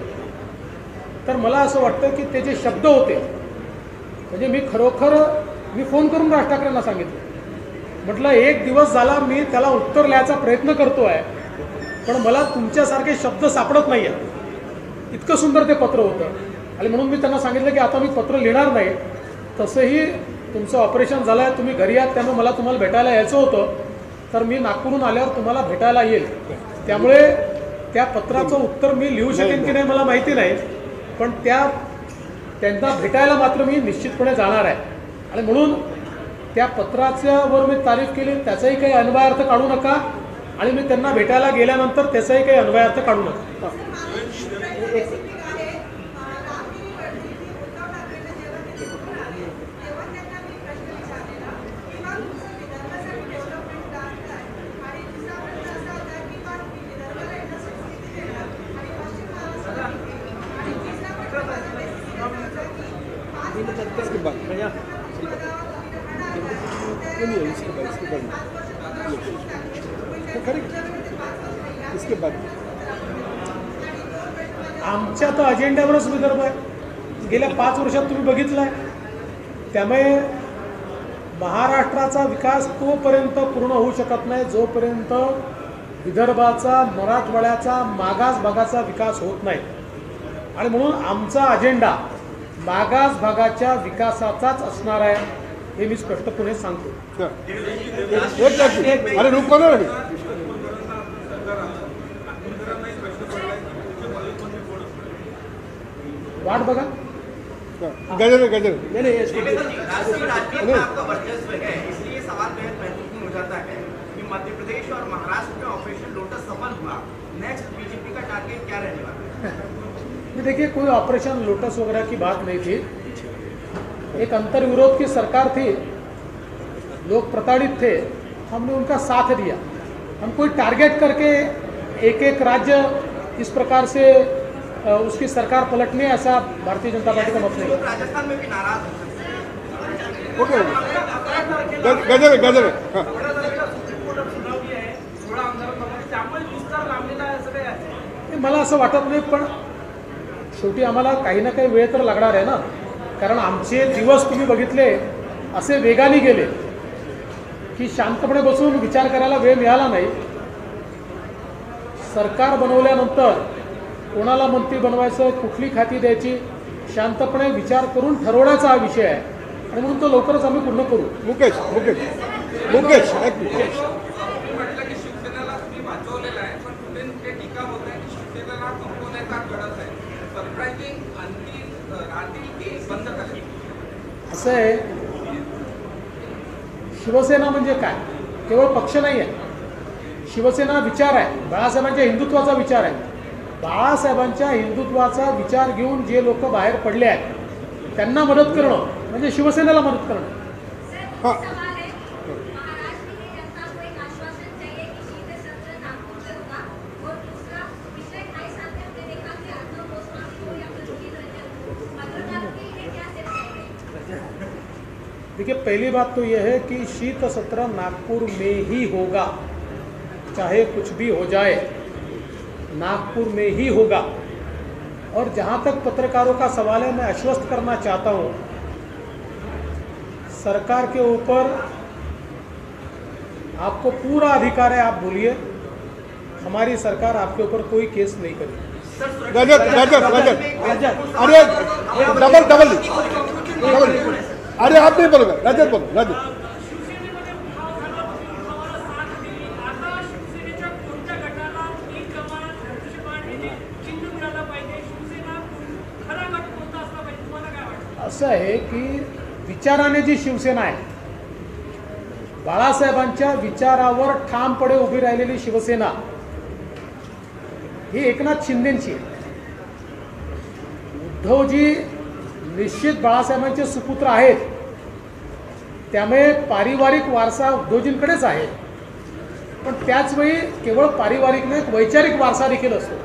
तर मला असं वाटतं की ते जे शब्द होते, म्हणजे मी खरोखर फोन करून राज ठाकरेंना सांगितलं, म्हटलं 1 दिवस झाला मी त्याला उत्तर लिहायचा प्रयत्न करतो आहे, पण मला तुमच्यासारखे शब्द सापडत नाही आहेत. इतकं सुंदर ते पत्र होतं आणि म्हणून मी त्यांना सांगितलं की आता मी पत्र लिहिणार नाही. तसंही तुमचं ऑपरेशन झालं आहे, तुम्ही घरी आहात, त्यामुळे मला तुम्हाला भेटायला यायचं होतं, तर मी नागपूरहून आल्यावर तुम्हाला भेटायला येईल. त्यामुळे त्या पत्राचं उत्तर मी लिहू शकेन की नाही मला माहिती नाही, पण त्यांना भेटायला मात्र मी निश्चितपणे जाणार आहे. आणि म्हणून त्या पत्राच्यावर मी तारीफ केली, त्याचाही काही अन्वयार्थ काढू नका आणि मी त्यांना भेटायला गेल्यानंतर त्याचाही काही अन्वयार्थ काढू नका. इसके बाद नहीं, इसके बाद वो करेंगे इसके बाद। आमच्या तर अजेंड्यावरच विदर्भ आहे, गेल्या 5 वर्षात तुम्ही बघितलं आहे। त्यामुळे महाराष्ट्राचा विकास तोपर्यंत पूर्ण होऊ शकत नाही जोपर्यंत विदर्भाचा, मराठवाड्याचा, मागास भागाचा विकास होत नाही। आणि म्हणून आमचा अजेंडा मागास भागाच्या विकासाचाच असणार आहे, हे मी स्पष्टपणे सांगतो। अरे रुको ना, वाट बघा। गजर राष्ट्रीय राजनीति में आपका वर्चस्व है, इसलिए सवाल बेहद महत्वपूर्ण हो जाता है कि मध्य प्रदेश और महाराष्ट्र में ऑपरेशन लोटस सफल हुआ, नेक्स्ट बीजेपी का टारगेट क्या रहने वाला है? देखिए, कोई ऑपरेशन लोटस वगैरह की बात नहीं थी। एक अंतर्विरोध की सरकार थी, लोग प्रताड़ित थे, हमने उनका साथ दिया। हम कोई टारगेट करके एक एक राज्य इस प्रकार से उसकी सरकार पलटने, ऐसा भारतीय जनता पार्टी का मत नहीं। राजस्थान में भी नाराज हो ओके गजर गजर मला असं वाटत नाही, पण शेवटी आम्हाला काही ना काही वेळ तर लागणार आहे ना, कारण आमचे दिवस तुम्ही बघितले असे वेगाने गेले की शांतपणे बसून विचार करायला वेळ मिळाला नाही। सरकार बनवल्यानंतर कोणाला मंत्री बनवायचं, कुठली खाती द्यायची, शांतपणे विचार करून ठरवण्याचा हा विषय आहे आणि म्हणून तो लवकरच आम्ही पूर्ण करू। मुकेश मुकेश मुकेश मुकेश म्हटलं की शिवसेनेला तुम्ही वाचवलेलं आहे, पण पुढे ते टीका होत आहे की शिवसेनेला संपवण्याचा गरज आहे, सरप्रायझिंग आणखी राहतील की बंद करायची? असं आहे, शिवसेना म्हणजे काय? केवळ पक्ष नाही आहे, शिवसेना विचार आहे, बाळासाहेबांच्या हिंदुत्वाचा विचार आहे। बाळासाहेबांच्या हिंदुत्वाचा विचार घेऊन जे लोक बाहेर पडले आहेत त्यांना मदत करणं म्हणजे शिवसेनेला मदत करणं। हाँ देखिए, पहली बात तो यह है कि शीत सत्र नागपुर में ही होगा, चाहे कुछ भी हो जाए, नागपुर में ही होगा। और जहाँ तक पत्रकारों का सवाल है, मैं आश्वस्त करना चाहता हूँ, सरकार के ऊपर आपको पूरा अधिकार है, आप बोलिए, हमारी सरकार आपके ऊपर कोई केस नहीं करेगी। गजर गजर गजर अरे डबल डबल डबल अरे आप नहीं बोलोगे, रजत बोलो रजत। असं आहे की विचाराने जी शिवसेना आहे, बाळासाहेबांच्या विचारावर ठामपणे उभी राहिलेली शिवसेना ही एकनाथ शिंदेची आहे। उद्धवजी निश्चित बाळासाहेबांचे सुपुत्र आहेत, त्यामुळे पारिवारिक वारसा उद्धवजींकडेच आहे, पण त्याचवेळी केवळ पारिवारिक नाही, वैचारिक वारसा देखील असतो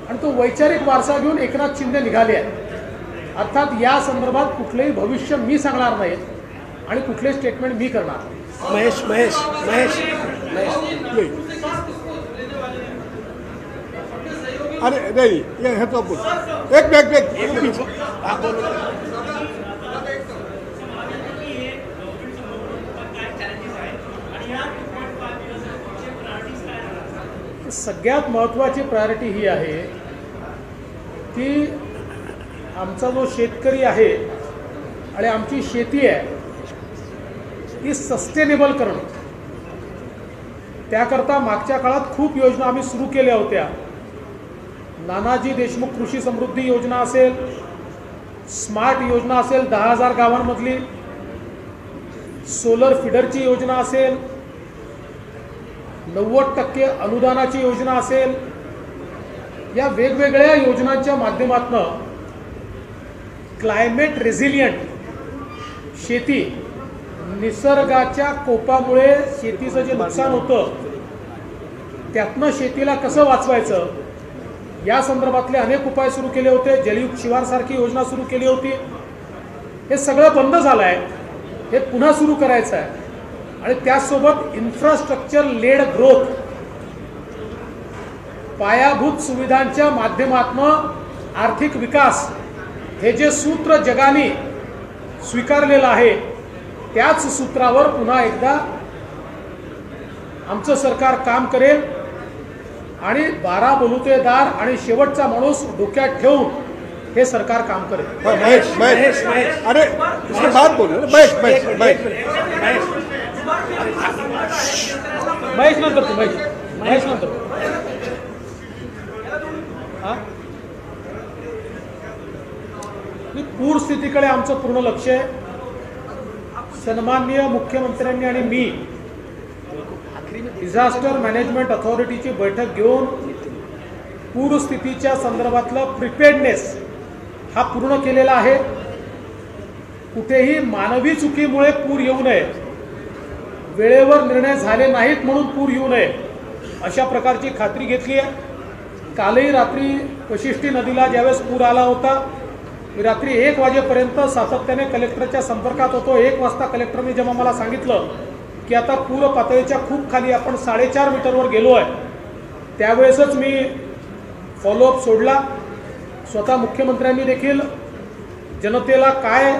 आणि तो वैचारिक वारसा घेऊन एकनाथ शिंदे निघाले आहेत। अर्थात या संदर्भात कुठलेही भविष्य मी सांगणार नाही आणि कुठले स्टेटमेंट मी करणार नाही। महेश महेश महेश महेश अरे नहीं ये है तो बोल एक मिनट सगळ्यात महत्त्वाची प्रायोरिटी ही आहे की आमचा जो शेतकरी आहे आणि आमची शेती आहे ती सस्टेनेबल करणं। त्याकरता मागच्या काळात खूप योजना आम्ही सुरू केल्या होत्या। नानाजी देशमुख कृषी समृद्धी योजना असेल, स्मार्ट योजना असेल 10,000 गावांमधली, सोलर फीडरची योजना असेल, 90% अनुदानाची योजना असेल, या वेगवेगळ्या योजनांच्या माध्यमातून क्लायमेट रेझिलियंट शेती, निसर्गाच्या कोपामुळे शेतीचं जे नुकसान होतं त्यातनं शेतीला कसं वाचवायचं या संदर्भातले अनेक उपाय सुरू केले होते। जलयुक्त शिवारसारखी योजना सुरू केली होती, हे सगळं बंद झालं आहे, हे पुन्हा सुरू करायचं आहे आणि त्याचसोबत इन्फ्रास्ट्रक्चर लेड ग्रोथ, पायाभूत सुविधांच्या माध्यमातून आर्थिक विकास हे जे सूत्र जगाने स्वीकारलेलं आहे त्याच सूत्रावर पुन्हा एकदा आमचं सरकार काम करेल आणि 12 बलुतेदार आणि शेवटचा माणूस डोक्यात ठेवून हे सरकार काम करेल. महेश अरे इसके बाद बोलो महेश नंतर तू महेश नंतर पूर स्थितीकडे आमचं पूर्ण लक्ष आहे. सन्माननीय मुख्यमंत्र्यांनी आणि मी डिझास्टर मॅनेजमेंट अथॉरिटीची बैठक घेऊन पूरस्थितीच्या संदर्भातलं प्रिपेअर्डनेस हा पूर्ण केलेला आहे. कुठेही मानवी चुकीमुळे पूर येऊ नये, वेळेवर निर्णय झाले नाहीत म्हणून पूर येऊ नये अशा प्रकारची खात्री घेतली आहे. कालही रात्री वशिष्ठी नदीला ज्यावेळेस पूर आला होता, मी रात्री 1 वाजेपर्यंत सातत्याने कलेक्टरच्या संपर्कात होतो. 1 वाजता कलेक्टरने जेव्हा मला सांगितलं की आता पूर पातळीच्या खूप खाली आपण 4.5 मीटरवर गेलो आहे, त्यावेळेसच मी फॉलोअप सोडला. स्वतः मुख्यमंत्र्यांनी देखील जनतेला काय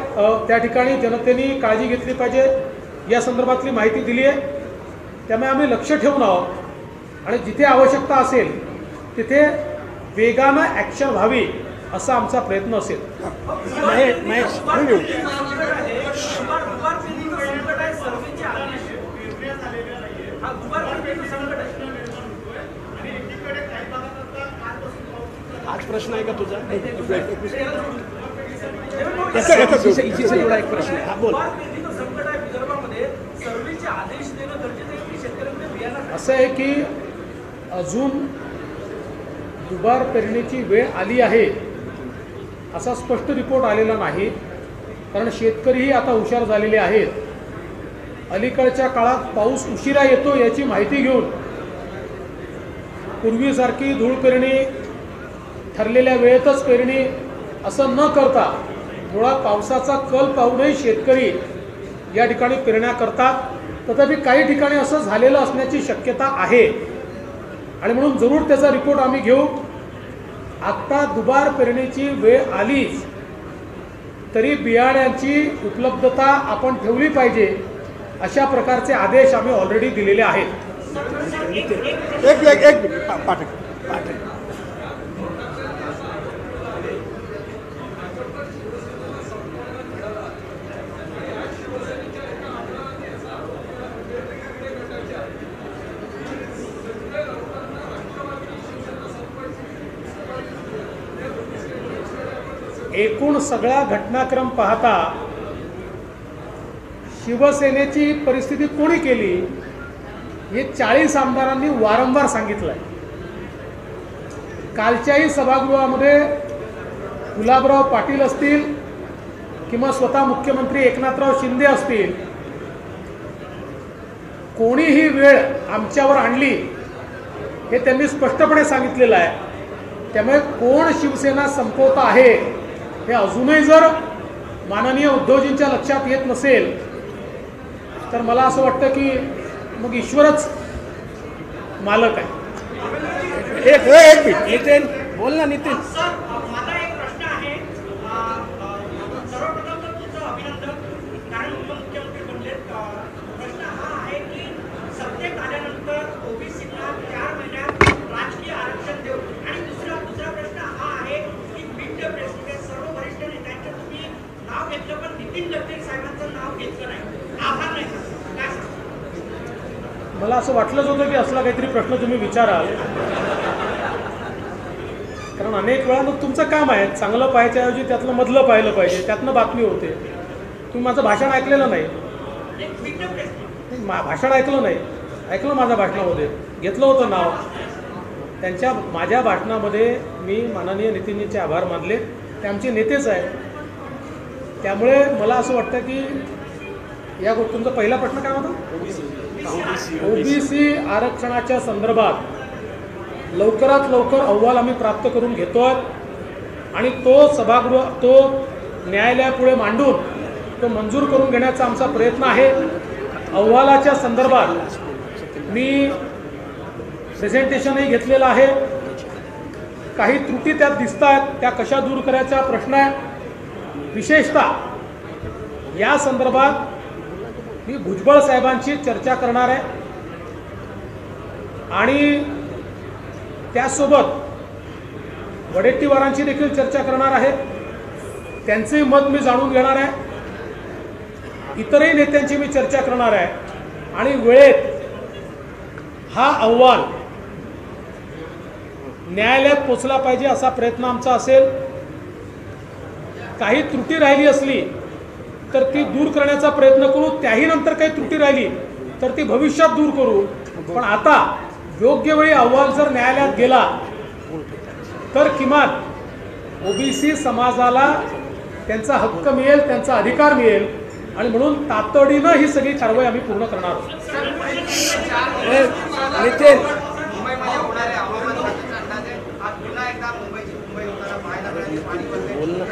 त्या ठिकाणी जनतेने काळजी घेतली पाहिजे या संदर्भातली माहिती दिली आहे. त्यामुळे आम्ही लक्ष ठेवून आहोत आणि जिथे आवश्यकता असेल तिथे वेगानं ॲक्शन व्हावी असा आमचा प्रयत्न असेल. आज प्रश्न आहे का तुझा? एक प्रश्न आहे. हा बोल. असं आहे की अजून दुबार पेरणीची वेळ आली आहे असा स्पष्ट रिपोर्ट आलेला नाही, कारण शेतकरीही आता हुशार झालेले आहेत. अलीकडच्या काळात पाऊस उशिरा येतो याची माहिती घेऊन पूर्वीसारखी धूळ पेरणी, ठरलेल्या वेळेतच पेरणी असं न करता मुळात पावसाचा कल पाहूनही शेतकरी या ठिकाणी पेरण्या करतात. तथापि काही ठिकाणी असं झालेलं असण्याची शक्यता आहे आणि म्हणून जरूर त्याचा रिपोर्ट आम्ही घेऊ. आत्ता दुबार पेरणीची वेळ आलीच तरी बियाण्यांची उपलब्धता आपण ठेवली पाहिजे अशा प्रकारचे आदेश आम्ही ऑलरेडी दिलेले आहेत. एक पाठक एकूण सगळा घटनाक्रम पाहता शिवसेनेची परिस्थिती कोणी केली हे 40 आमदारांनी वारंवार सांगितलं आहे. कालच्याही सभागृहामध्ये गुलाबराव पाटील असतील किंवा स्वतः मुख्यमंत्री एकनाथराव शिंदे असतील, कोणीही वेळ आमच्यावर आणली हे त्यांनी स्पष्टपणे सांगितलेलं आहे. त्यामुळे कोण शिवसेना संपवता आहे हे अजूनही जर माननीय उद्धवजींच्या लक्षात येत नसेल तर मला असं वाटतं की मग ईश्वरच मालक आहे. एक मिनिट नितीन बोल ना. नितीन माझा एक प्रश्न आहे. सर्वप्रथम तर तुमचं अभिनंदन, कारण उपमुख्यमंत्री बनले. प्रश्न हा आहे की सत्तेत आल्यानंतर ओबीसीला 4 महिन्यात राजकीय आरक्षण देऊ. आणि दुसरा प्रश्न हा आहे की मिड डे प्रेसिडेंट सर्व वरिष्ठ नेत्यांचं तुम्ही नाव घेतलं पण नितीन गडकरी साहेबांचं नाव घेतलं नाही. आभार नाही का? काय सांगता? मला असं वाटलंच होतं की असला काहीतरी प्रश्न तुम्ही विचाराल, कारण अनेक वेळा मग तुमचं काम आहे चांगलं पाहायच्याऐवजी त्यातलं मधलं पाहिलं पाहिजे, त्यातनं बातमी होते. तुम्ही माझं भाषण ऐकलेलं नाही. भाषण ऐकलं नाही, ऐकलं माझ्या भाषणामध्ये घेतलं होतं नाव. माझ्या भाषणामध्ये मी माननीय नितीनजींचे आभार मानले. ते आमचे नेतेच आहे. त्यामुळे मला असं वाटतं की या तुमचा पहिला प्रश्न काय होता? ओबीसी आरक्षणाच्या संदर्भात लवकरात लवकर अहवाल आम्ही प्राप्त करून घेतोय आणि तो न्यायालयापुढे मांडून तो मंजूर करून घेण्याचा आमचा प्रयत्न आहे. अहवालाच्या संदर्भात मी प्रेझेंटेशनही घेतलेलं आहे. काही त्रुटी त्यात दिसत आहेत, त्या कशा दूर करायचा प्रश्न आहे. विशेषतः या संदर्भात मी भुजबळ साहेबांची चर्चा करणार आहे आणि त्यासोबत वडेट्टीवारांची देखील चर्चा करणार आहे. त्यांचेही मत मी जाणून घेणार आहे. इतरही नेत्यांची मी चर्चा करणार आहे आणि वेळेत हा अहवाल न्यायालयात पोचला पाहिजे असा प्रयत्न आमचा असेल. काही त्रुटी राहिली असली तर ती दूर करण्याचा प्रयत्न करू. त्याही नंतर काही त्रुटी राहिली तर ती भविष्यात दूर करू. पण आता योग्य वेळी अहवाल जर न्यायालयात गेला तर किमान ओबीसी समाजाला त्यांचा हक्क मिळेल, त्यांचा अधिकार मिळेल आणि म्हणून तातडीनं ही सगळी कारवाई आम्ही पूर्ण करणार आहोत. नितीन, मुंबईमध्ये होणारे हवामान खात्याचा अंदाज आहे. आज पुन्हा एकदा मुंबई होताना पाहायला मिळाले. पाणी बंद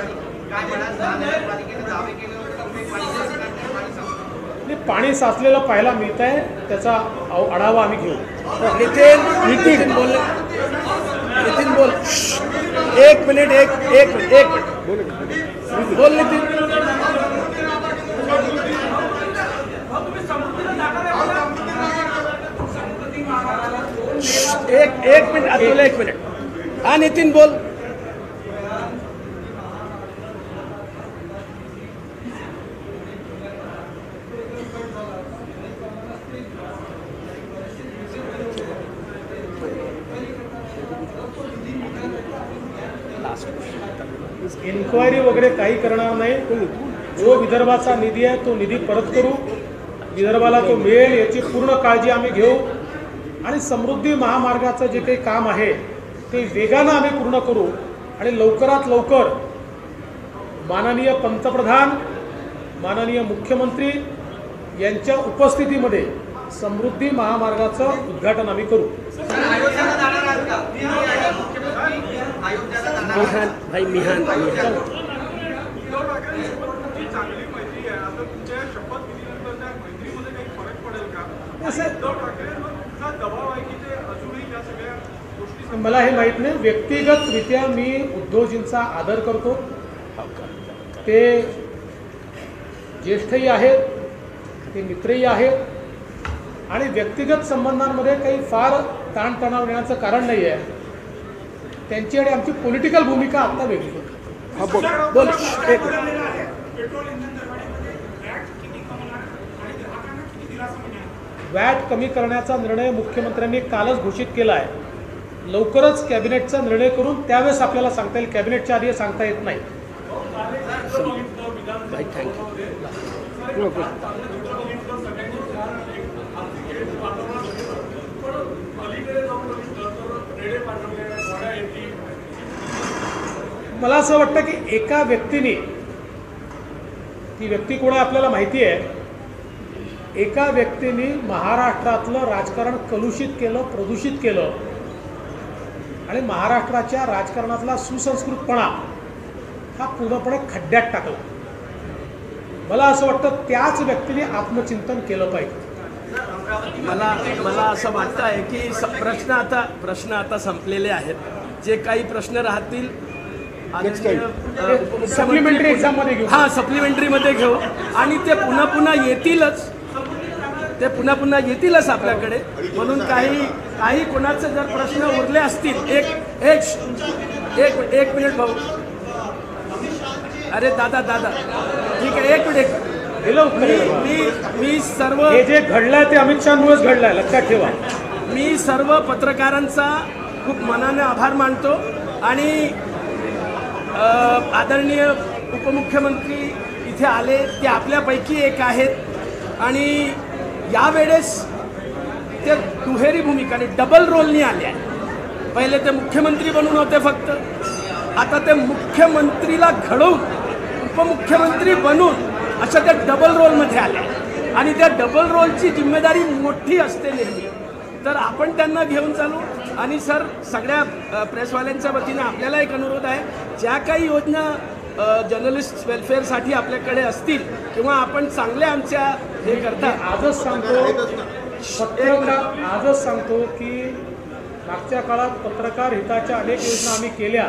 काय म्हणाल? महानगरपालिकेने दावे केले होते मुंबई पाणी पाणी साचलेलं पाहायला मिळत आहे. त्याचा आढावा आम्ही घेऊ. नितीन बोल. एक मिनिट बोल नितीन. एक मिनिट अतुल, एक मिनिट. हा नितीन बोल. इन्क्वायरी वगैरे काही करणार नाही. जो विदर्भाचा निधी आहे तो निधी परत करू. विदर्भाला तो मिळेल याची पूर्ण काळजी आम्ही घेऊ आणि समृद्धी महामार्गाचं जे काही काम आहे ते वेगानं आम्ही पूर्ण करू आणि लवकरात लवकर माननीय पंतप्रधान, माननीय मुख्यमंत्री यांच्या उपस्थितीमध्ये समृद्धी महामार्गाचं उद्घाटन आम्ही करू. मिहान मला हे माहीत नाही. व्यक्तिगतरित्या मी उद्धवजींचा आदर करतो. ते ज्येष्ठही आहेत, ते मित्रही आहेत आणि व्यक्तिगत संबंधांमध्ये काही फार ताणतणाव येण्याचं कारण नाही आहे. त्यांची आणि आमची पॉलिटिकल भूमिका आता वेगळी होती. बोल. वॅट कमी करण्याचा निर्णय मुख्यमंत्र्यांनी कालच घोषित केला आहे. लवकरच कॅबिनेटचा निर्णय करून त्यावेळेस आपल्याला सांगता येईल. कॅबिनेटच्या आधी सांगता येत नाही. मला असं वाटतं की एका व्यक्तीने, ती व्यक्ती कोण आहे आपल्याला माहिती आहे, एका व्यक्तीने महाराष्ट्रातलं राजकारण कलुषित केलं, प्रदूषित केलं आणि महाराष्ट्राच्या राजकारणातला सुसंस्कृतपणा हा पूर्णपणे खड्ड्यात टाकला. मला असं वाटतं त्याच व्यक्तीने आत्मचिंतन केलं पाहिजे. मला असं वाटतं आहे की प्रश्न आता संपलेले आहेत. जे काही प्रश्न राहतील सप्लिमेंटरी एक्झाममध्ये घेऊ. सप्लिमेंटरीमध्ये घेऊ आणि ते पुन्हा येतीलच आपल्याकडे. म्हणून काही कोणाचे जर प्रश्न उरले असतील, एक मिनिट भाऊ. अरे दादा ठीक आहे, एक मिनिट. मी सर्व हे जे घडलंय ते अमित शहामुळेच घडलंय, लक्षात ठेवा. मी सर्व पत्रकारांचा खूप मनाने आभार मानतो आणि आदरणीय उपमुख्यमंत्री इथे आले, ते आपल्यापैकी एक आहेत आणि यावेळेस ते दुहेरी भूमिकाने डबल रोलनी आले आहे. पहिले ते मुख्यमंत्री बनून होते फक्त, आता ते मुख्यमंत्रीला घडवून उपमुख्यमंत्री बनून अशा त्या डबल रोलमध्ये आले आणि त्या डबल रोलची जिम्मेदारी मोठी असते नेहमी. तर आपण त्यांना घेऊन चालू. आणि सर, सगळ्या प्रेसवाल्यांच्या वतीनं आपल्याला एक अनुरोध आहे, ज्या काही योजना जर्नलिस्ट वेलफेअरसाठी आपल्याकडे असतील किंवा आपण चांगले आमच्या हे करता आजच सांगतो की मागच्या काळात पत्रकार हिताच्या अनेक योजना आम्ही केल्या,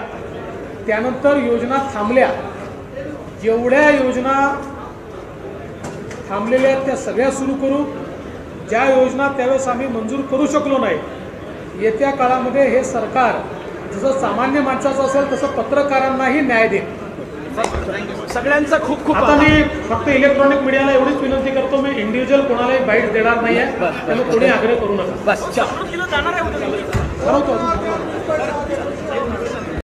त्यानंतर योजना थांबल्या. जेवढ्या योजना थांबलेल्या त्या सगळ्या सुरू करू. ज्या योजना त्यावेळेस आम्ही मंजूर करू शकलो नाही, येत्या काळामध्ये हे सरकार जसं सामान्य माणसाचं असेल तसं पत्रकारांनाही न्याय देईल. सगळ्यांचा खूप खूप आता मी फक्त इलेक्ट्रॉनिक मीडियाला एवढीच विनंती करतो, मी इंडिव्हिज्युअल कोणालाही बाईट देणार नाही आहे, त्यामुळे कोणी आग्रह करू नका. बस ठरवतो.